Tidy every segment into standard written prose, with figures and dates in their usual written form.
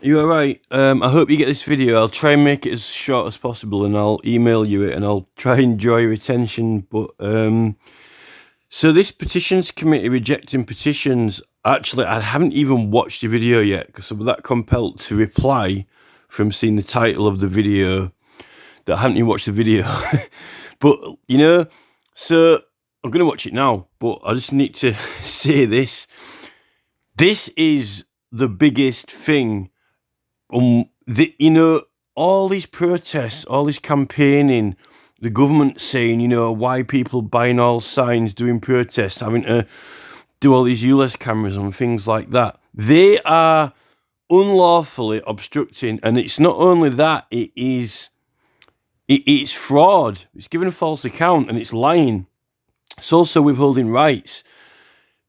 You alright? I hope you get this video. I'll try and make it as short as possible and I'll email you it and I'll try and draw your attention. But so this petitions committee rejecting petitions, actually I haven't even watched the video yet because I'm that compelled to reply from seeing the title of the video that I haven't even watched the video. But so I'm gonna watch it now, but I just need to say this. This is the biggest thing. All these protests, all this campaigning, the government saying, why people buying all signs, doing protests, having to do all these ULEZ cameras and things like that. They are unlawfully obstructing, and it's not only that, it's fraud. It's giving a false account and it's lying. It's also withholding rights.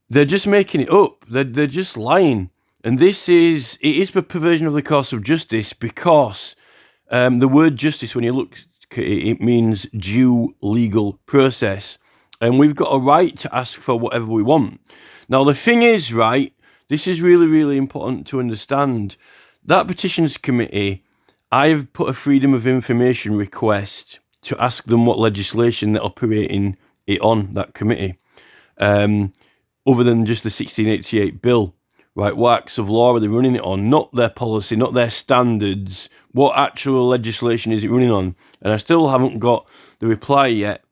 They're just making it up. They're just lying. And it is the perversion of the course of justice because the word justice, when you look at it means due legal process. And we've got a right to ask for whatever we want. Now, the thing is, right, this is really, really important to understand. That petitions committee, I've put a freedom of information request to ask them what legislation they're operating it on, that committee, other than just the 1688 bill. Right, what acts of law are they running it on? Not their policy, not their standards. What actual legislation is it running on? And I still haven't got the reply yet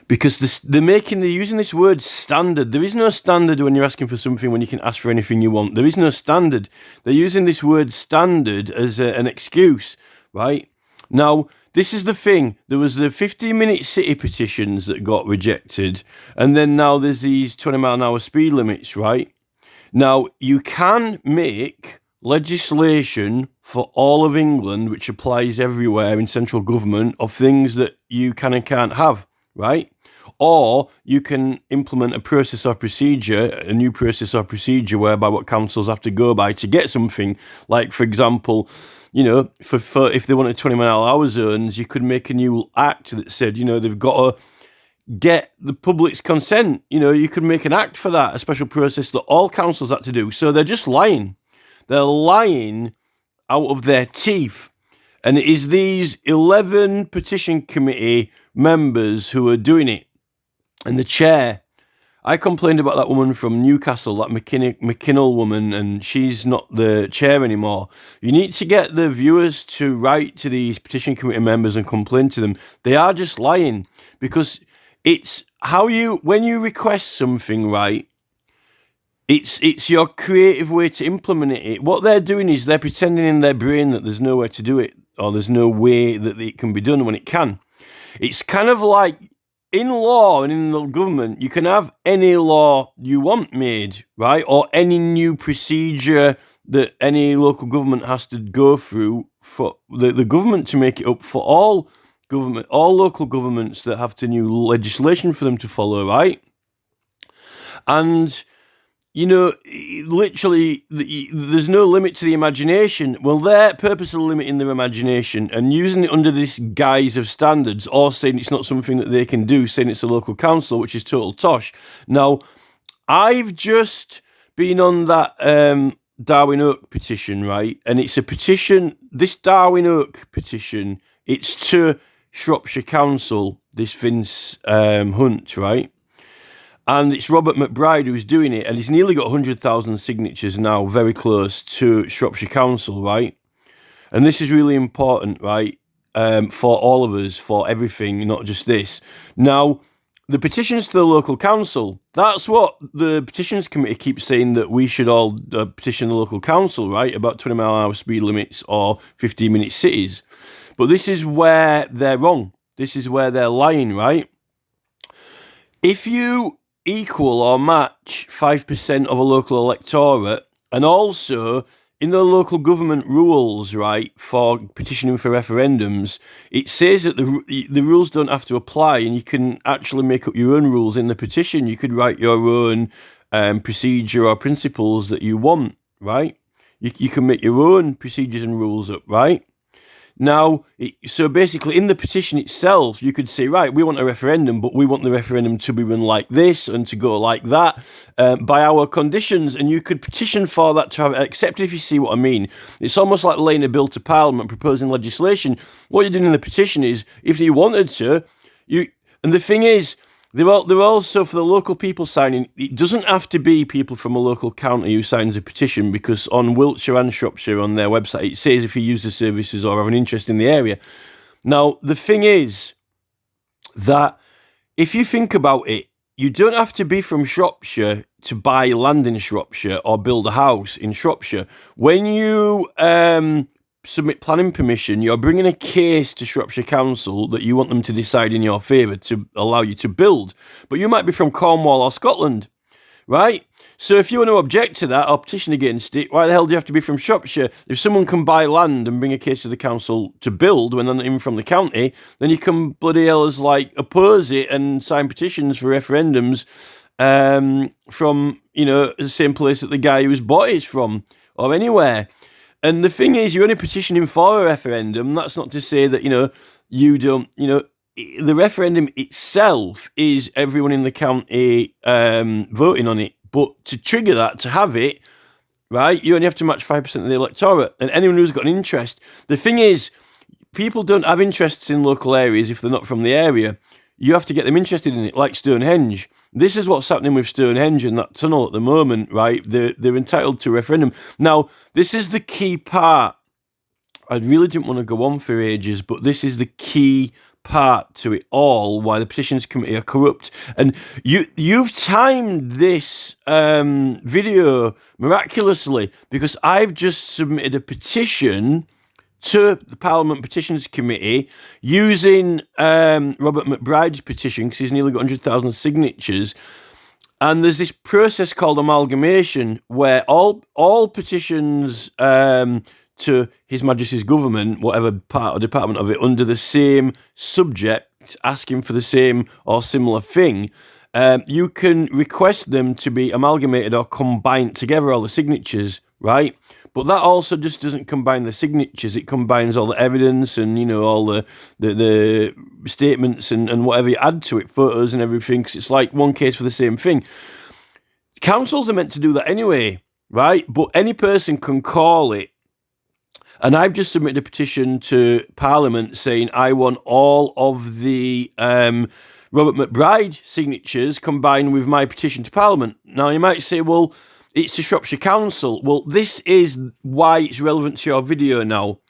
because they're using this word standard. There is no standard when you're asking for something when you can ask for anything you want. There is no standard. They're using this word standard as an excuse, right? Now, this is the thing. There was the 15-minute city petitions that got rejected, and then now there's these 20-mile-an-hour speed limits, right? Now, you can make legislation for all of England, which applies everywhere in central government, of things that you can and can't have, right? Or you can implement a process or procedure, a new process or procedure, whereby what councils have to go by to get something. Like, for example, for if they wanted 20-mile-an-hour zones, you could make a new act that said, they've got to get the public's consent. You could make an act for that, a special process that all councils had to do. So they're just lying. They're lying out of their teeth. And it is these 11 petition committee members who are doing it. And the chair, I complained about that woman from Newcastle, that McKinnell woman, and she's not the chair anymore. You need to get the viewers to write to these petition committee members and complain to them. They are just lying because it's when you request something, right, it's your creative way to implement it. What they're doing is they're pretending in their brain that there's nowhere to do it or there's no way that it can be done when it can. It's kind of like in law and in the government, you can have any law you want made, right, or any new procedure that any local government has to go through for the government to make it up for all local governments that have to new legislation for them to follow, right? And literally, there's no limit to the imagination. Well, they're purposely limiting their imagination and using it under this guise of standards, or saying it's not something that they can do, saying it's a local council, which is total tosh. Now, I've just been on that Darwin Oak petition, right? And it's a petition, this Darwin Oak petition, it's to Shropshire Council, this Vince Hunt, right? And it's Robert McBride who's doing it, and he's nearly got 100,000 signatures now, very close to Shropshire Council, right? And this is really important, right, for all of us, for everything, not just this. Now, the petitions to the local council, that's what the petitions committee keeps saying, that we should all petition the local council, right, about 20-mile-an-hour speed limits or 15-minute cities. But this is where they're wrong. This is where they're lying, right? If you equal or match 5% of a local electorate, and also in the local government rules, right, for petitioning for referendums, it says that the rules don't have to apply, and you can actually make up your own rules in the petition. You could write your own procedure or principles that you want, right? You can make your own procedures and rules up, right? Now, so basically, in the petition itself, you could say, right, we want a referendum, but we want the referendum to be run like this and to go like that by our conditions. And you could petition for that to have it accepted, if you see what I mean. It's almost like laying a bill to Parliament, proposing legislation. What you're doing in the petition is, if you wanted to, and the thing is, they're also, for the local people signing, it doesn't have to be people from a local county who signs a petition, because on Wiltshire and Shropshire on their website, it says if you use the services or have an interest in the area. Now, the thing is that if you think about it, you don't have to be from Shropshire to buy land in Shropshire or build a house in Shropshire. When you submit planning permission, you're bringing a case to Shropshire Council that you want them to decide in your favour to allow you to build. But you might be from Cornwall or Scotland, right? So if you want to object to that or petition against it, why the hell do you have to be from Shropshire? If someone can buy land and bring a case to the council to build when they're not even from the county, then you can bloody hell oppose it and sign petitions for referendums from, the same place that the guy who was bought is from, or anywhere. And the thing is, you're only petitioning for a referendum. That's not to say that, you don't, the referendum itself is everyone in the county voting on it. But to trigger that, to have it, right, you only have to match 5% of the electorate. And anyone who's got an interest, the thing is, people don't have interests in local areas if they're not from the area. You have to get them interested in it, like Stonehenge. This is what's happening with Stonehenge and that tunnel at the moment, right? They're entitled to a referendum. Now, this is the key part. I really didn't want to go on for ages, but this is the key part to it all, why the Petitions Committee are corrupt. And you've timed this video miraculously, because I've just submitted a petition to the Parliament Petitions Committee using Robert McBride's petition, because he's nearly got 100,000 signatures. And there's this process called amalgamation, where all petitions to His Majesty's government, whatever part or department of it, under the same subject, asking for the same or similar thing, you can request them to be amalgamated or combined together, all the signatures, right? But that also just doesn't combine the signatures. It combines all the evidence and, all the statements and whatever you add to it, photos and everything, because it's like one case for the same thing. Councils are meant to do that anyway, right? But any person can call it. And I've just submitted a petition to Parliament saying I want all of the Robert McBride signatures combined with my petition to Parliament. Now, you might say, well, it's to Shropshire Council. Well, this is why it's relevant to your video now.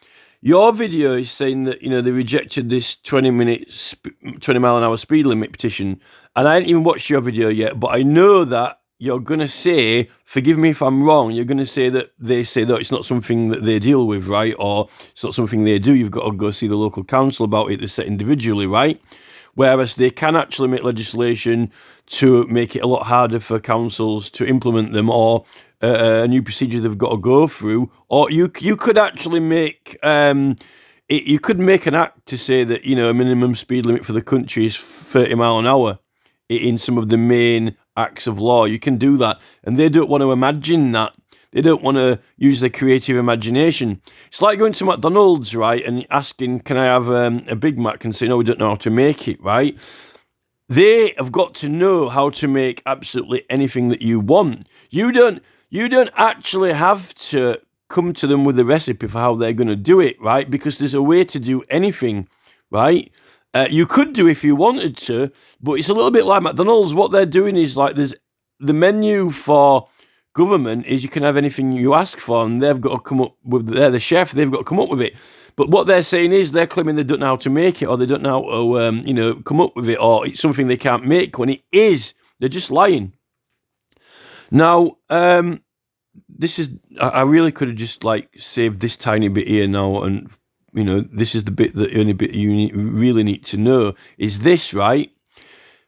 Your video is saying that, they rejected this 20 mile an hour speed limit petition. And I haven't even watched your video yet, but I know that you're going to say, forgive me if I'm wrong, you're going to say that they say that it's not something that they deal with, right? Or it's not something they do. You've got to go see the local council about it. They're set individually, right? Whereas they can actually make legislation to make it a lot harder for councils to implement them, or a new procedure they've got to go through. Or you could actually make you could make an act to say that a minimum speed limit for the country is 30 mile an hour in some of the main acts of law. You can do that, and they don't want to imagine that. They don't want to use their creative imagination. It's like going to McDonald's, right, and asking, can I have a Big Mac, and say, no, we don't know how to make it, right? They have got to know how to make absolutely anything that you want. You don't actually have to come to them with a recipe for how they're going to do it, right? Because there's a way to do anything, right? You could do if you wanted to, but it's a little bit like McDonald's. What they're doing is there's the menu for government is you can have anything you ask for, and they've got to come up with, they're the chef, they've got to come up with it. But what they're saying is they're claiming they don't know how to make it, or they don't know how to, come up with it, or it's something they can't make when it is. They're just lying. Now, this is, I really could have just saved this tiny bit here now, and this is the only bit you really need to know is this, right?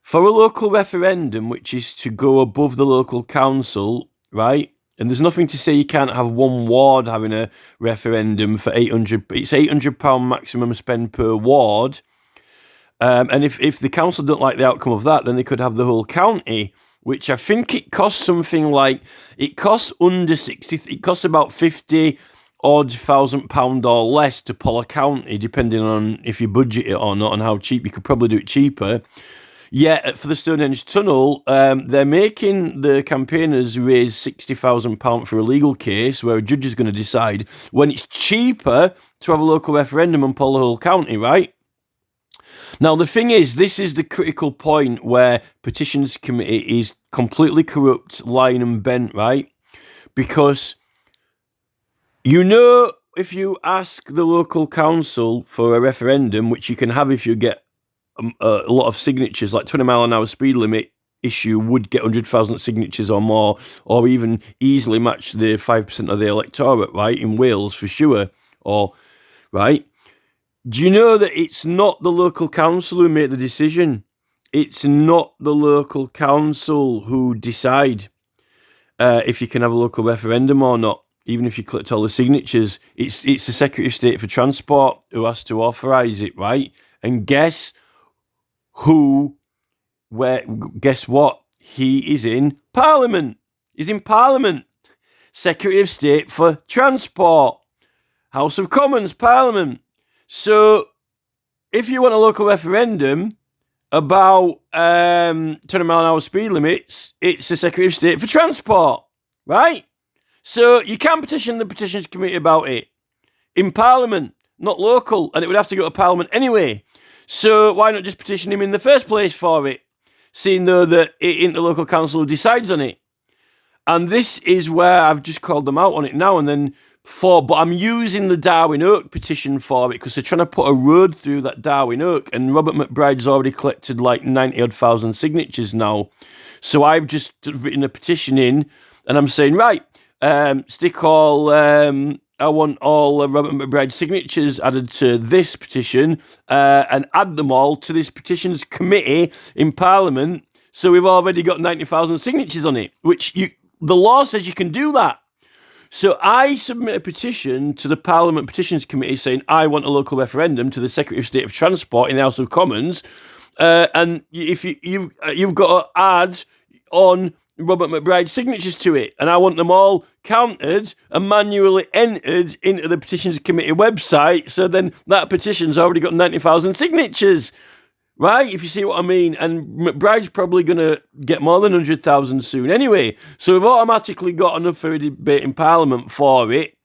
For a local referendum, which is to go above the local council, right? And there's nothing to say you can't have one ward having a referendum for £800. It's £800 maximum spend per ward. And if the council don't like the outcome of that, then they could have the whole county, which I think it costs something like, it costs under 60, it costs about 50 odd £1,000 or less to Poller County, depending on if you budget it or not and how cheap. You could probably do it cheaper. Yeah, for the Stonehenge Tunnel, they're making the campaigners raise £60,000 for a legal case where a judge is going to decide when it's cheaper to have a local referendum on Poller County, right? Now, the thing is, this is the critical point where Petitions Committee is completely corrupt, lying and bent, right? Because, if you ask the local council for a referendum, which you can have if you get a lot of signatures, like 20 mile an hour speed limit issue would get 100,000 signatures or more, or even easily match the 5% of the electorate, right, in Wales for sure, right? Do you know that it's not the local council who make the decision? It's not the local council who decide if you can have a local referendum or not, even if you collect all the signatures. It's the Secretary of State for Transport who has to authorise it, right? And guess what? He is in Parliament. He's in Parliament. Secretary of State for Transport. House of Commons, Parliament. So, if you want a local referendum about 20 mile an hour speed limits, it's the Secretary of State for Transport, right? So, you can petition the Petitions Committee about it in Parliament, not local, and it would have to go to Parliament anyway. So why not just petition him in the first place for it, seeing though that it ain't the local council who decides on it? And this is where I've just called them out on it now and then but I'm using the Darwin Oak petition for it because they're trying to put a road through that Darwin Oak, and Robert McBride's already collected like 90,000 signatures now. So I've just written a petition in, and I'm saying, right, stick all... I want all Robert McBride's signatures added to this petition and add them all to this Petitions Committee in Parliament. So we've already got 90,000 signatures on it, which the law says you can do that. So I submit a petition to the Parliament Petitions Committee saying I want a local referendum to the Secretary of State of Transport in the House of Commons. And if you've got to add on Robert McBride's signatures to it, and I want them all counted and manually entered into the Petitions Committee website, so then that petition's already got 90,000 signatures, right? If you see what I mean. And McBride's probably going to get more than 100,000 soon anyway, so we've automatically got enough for a debate in Parliament for it,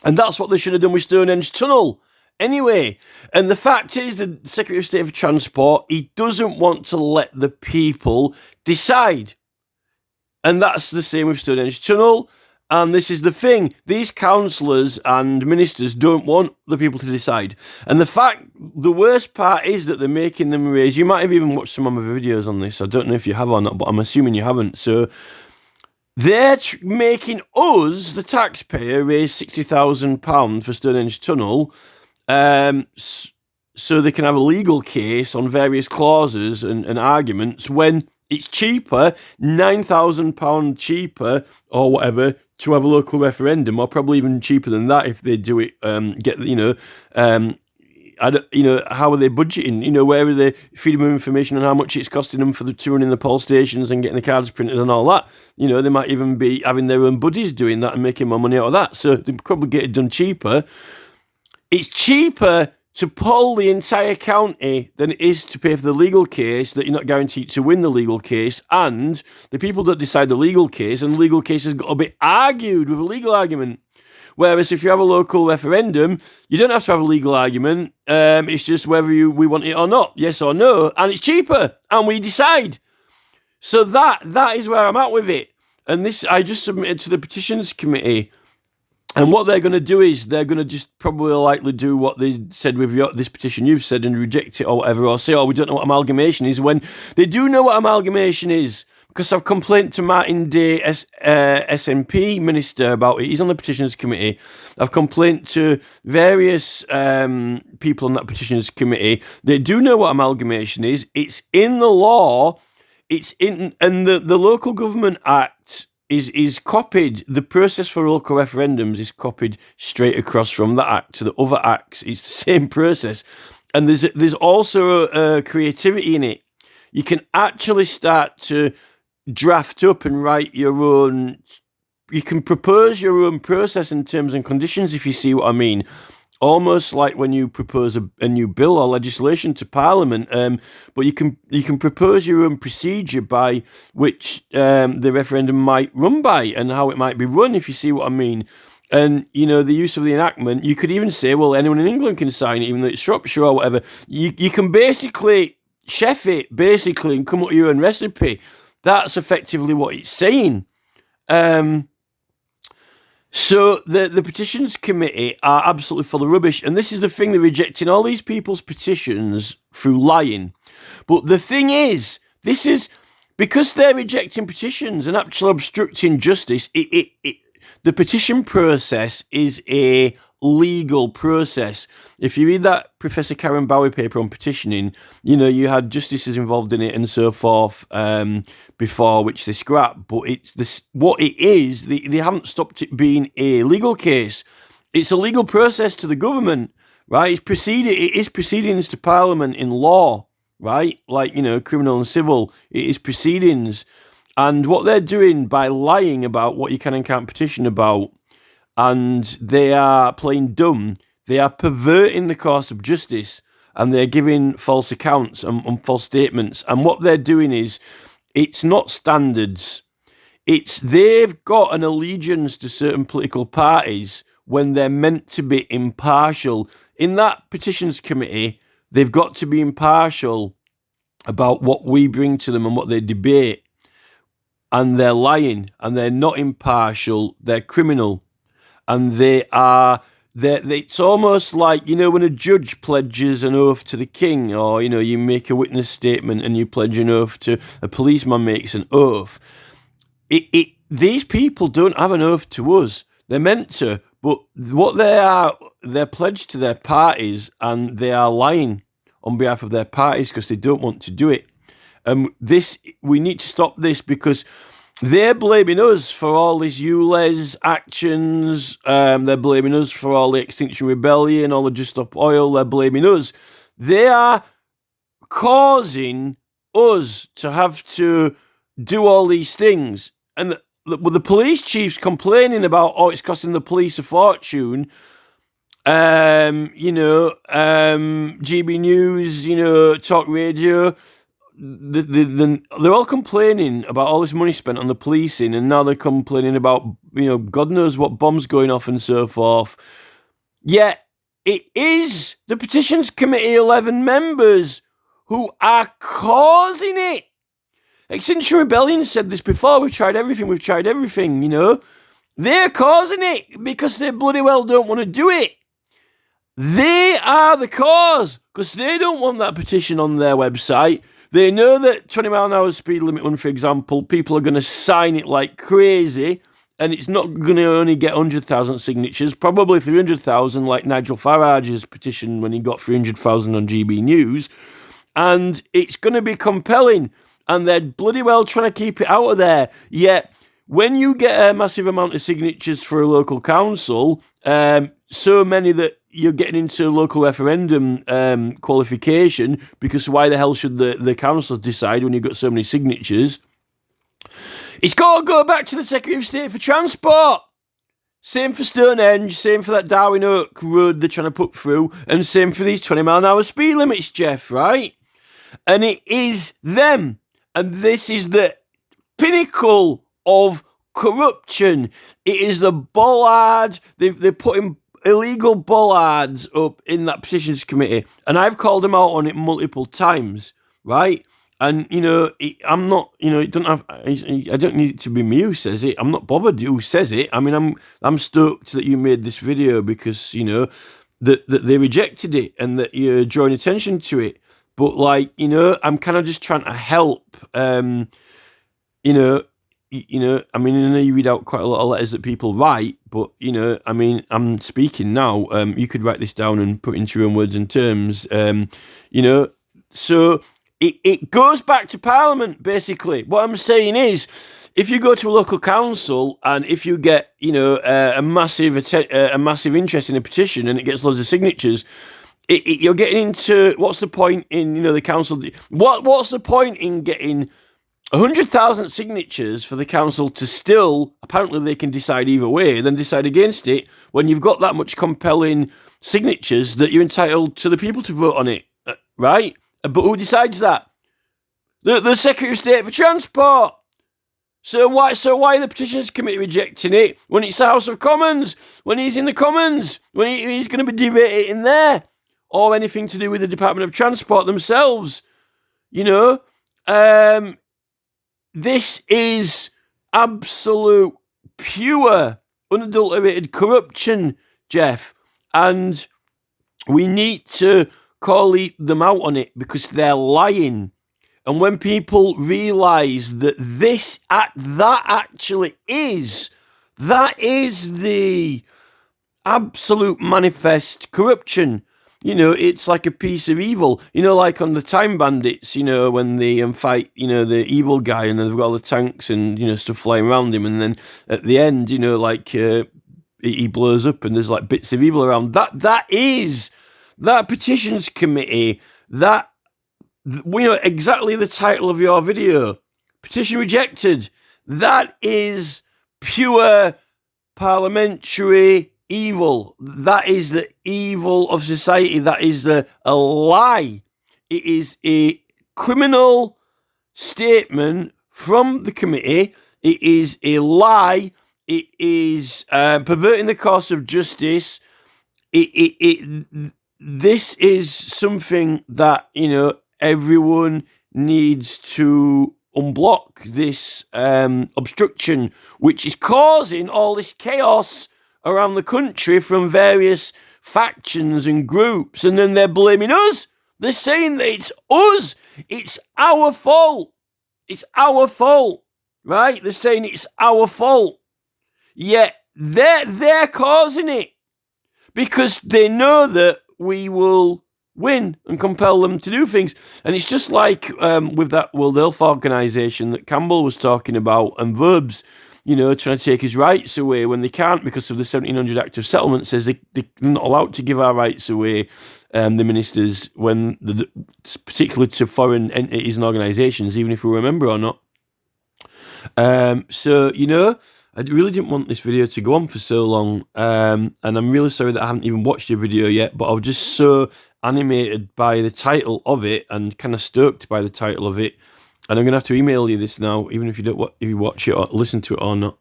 and that's what they should have done with Stonehenge Tunnel anyway. And the fact is, the Secretary of State for Transport, he doesn't want to let the people decide. And that's the same with Stonehenge Tunnel. And this is the thing. These councillors and ministers don't want the people to decide. And the worst part is that they're making them raise. You might have even watched some of my videos on this. I don't know if you have or not, but I'm assuming you haven't. So they're making us, the taxpayer, raise £60,000 for Stonehenge Tunnel so they can have a legal case on various clauses and arguments when it's cheaper, £9,000 cheaper or whatever, to have a local referendum, or probably even cheaper than that if they do it. How are they budgeting? Where are they feeding them information on how much it's costing them for the touring in the poll stations and getting the cards printed and all that? They might even be having their own buddies doing that and making more money out of that. So they probably get it done cheaper. It's cheaper to poll the entire county than it is to pay for the legal case that you're not guaranteed to win the legal case, and the people that decide the legal case, and the legal case has got to be argued with a legal argument. Whereas if you have a local referendum, you don't have to have a legal argument. It's just whether we want it or not, yes or no, and it's cheaper, and we decide. So that is where I'm at with it. And this I just submitted to the Petitions Committee. And what they're going to do is they're going to just probably likely do what they said with this petition you've said and reject it or whatever, or say, we don't know what amalgamation is, when they do know what amalgamation is. Because I've complained to Martin Day, SNP minister, about it. He's on the Petitions Committee. I've complained to various people on that Petitions Committee. They do know what amalgamation is. It's in the law. And the Local Government Act is copied. The process for local referendums is copied straight across from that act to the other acts. It's the same process, and there's also a creativity in it. You can actually start to draft up and write your own can propose your own process and terms and conditions, if you see what I mean. Almost like when you propose a new bill or legislation to Parliament, but you can propose your own procedure by which the referendum might run by and how it might be run, if you see what I mean. And, you know, the use of the enactment, you could even say, well, anyone in England can sign it, even though it's Shropshire or whatever. You can basically chef it, basically, and come up with your own recipe. That's effectively what it's saying. So the petitions committee are absolutely full of rubbish. And this is the thing, they're rejecting all these people's petitions through lying. But the thing is, this is, because they're rejecting petitions and actually obstructing justice, the petition process is a legal process. If you read that Professor Karen Bowie paper on petitioning, you know, you had justices involved in it and so forth before, which they scrapped. But it's this, what it is, they haven't stopped it being a legal case. It's a legal process to the government, right? It is proceedings to Parliament in law, right? Like, you know, criminal and civil, it is proceedings. And what they're doing by lying about what you can and can't petition about, and they are playing dumb, they are perverting the course of justice, and they're giving false accounts and false statements. And what they're doing is, it's not standards. It's they've got an allegiance to certain political parties when they're meant to be impartial. In that petitions committee, they've got to be impartial about what we bring to them and what they debate. And they're lying, and they're not impartial, they're criminal. And it's almost like, you know, when a judge pledges an oath to the king, or, you know, you make a witness statement and you pledge an oath to, a policeman makes an oath. These people don't have an oath to us. They're meant to, but what they are, they're pledged to their parties, and they are lying on behalf of their parties because they don't want to do it. We need to stop this, because they're blaming us for all these ULEZ actions. They're blaming us for all the Extinction Rebellion, all the Just Stop Oil. They're blaming us. They are causing us to have to do all these things. And the police chief's complaining about, oh, it's costing the police a fortune. GB News, you know, Talk Radio. They're all complaining about all this money spent on the policing, and now they're complaining about, you know, God knows what bombs going off and so forth. Yet it is the Petitions Committee 11 members who are causing it. Extinction Rebellion said this before, we've tried everything, you know. They're causing it because they bloody well don't want to do it. They are the cause, because they don't want that petition on their website. They know that 20 mile an hour speed limit one, for example, people are going to sign it like crazy, and it's not going to only get 100,000 signatures, probably 300,000, like Nigel Farage's petition when he got 300,000 on GB News. And it's going to be compelling, and they're bloody well trying to keep it out of there. Yet, when you get a massive amount of signatures for a local council, so many that you're getting into local referendum qualification, because why the hell should the councils decide when you've got so many signatures? It's got to go back to the Secretary of State for Transport. Same for Stonehenge, same for that Darwin Oak road they're trying to put through, and same for these 20 mile an hour speed limits, Jeff, right? And it is them. And this is the pinnacle of corruption. It is the bollard. They're putting illegal bollards up in that petitions committee, and I've called them out on it multiple times, right? And, you know, I'm not, you know, I don't need it to be me who says it. I'm not bothered who says it. I mean, I'm stoked that you made this video, because, you know, that they rejected it and that you're drawing attention to it. But, like, you know, I'm kind of just trying to help, I mean, I know you read out quite a lot of letters that people write, but, you know, I mean, I'm speaking now. You could write this down and put into your own words and terms, you know. So it goes back to Parliament, basically. What I'm saying is, if you go to a local council and if you get, you know, a massive interest in a petition and it gets loads of signatures, you're getting into, what's the point in, you know, the council? What's the point in getting 100,000 signatures for the council to still, apparently they can decide either way, then decide against it when you've got that much compelling signatures that you're entitled to the people to vote on it, right? But who decides that? The Secretary of State for Transport. So why are the Petitions Committee rejecting it when it's the House of Commons, when he's in the Commons, when he's going to be debating there, or anything to do with the Department of Transport themselves? You know, this is absolute, pure, unadulterated corruption, Jeff, and we need to call them out on it because they're lying. And when people realise that that actually is the absolute manifest corruption, you know, it's like a piece of evil. You know, like on the Time Bandits, you know, when they fight, you know, the evil guy, and then they've got all the tanks and, you know, stuff flying around him, and then at the end, you know, like he blows up and there's like bits of evil around. That is that Petitions Committee. That, you know, exactly the title of your video, petition rejected. That is pure parliamentary evil. That is the evil of society. That is a lie. It is a criminal statement from the committee. It is a lie. It is perverting the course of justice. This is something that, you know, everyone needs to unblock, this obstruction, which is causing all this chaos around the country from various factions and groups, and then they're blaming us. They're saying that it's us. It's our fault. It's our fault, right? They're saying it's our fault. Yet they're causing it because they know that we will win and compel them to do things. And it's just like with that World Health Organization that Campbell was talking about, and Verbs, you know, trying to take his rights away when they can't because of the 1700 Act of Settlement says they're not allowed to give our rights away, the ministers, when particularly to foreign entities and organizations, even if we remember or not. So, you know, I really didn't want this video to go on for so long, and I'm really sorry that I haven't even watched the video yet, but I was just so animated by the title of it and kind of stoked by the title of it, and I'm going to have to email you this now, even if you don't if you watch it or listen to it or not.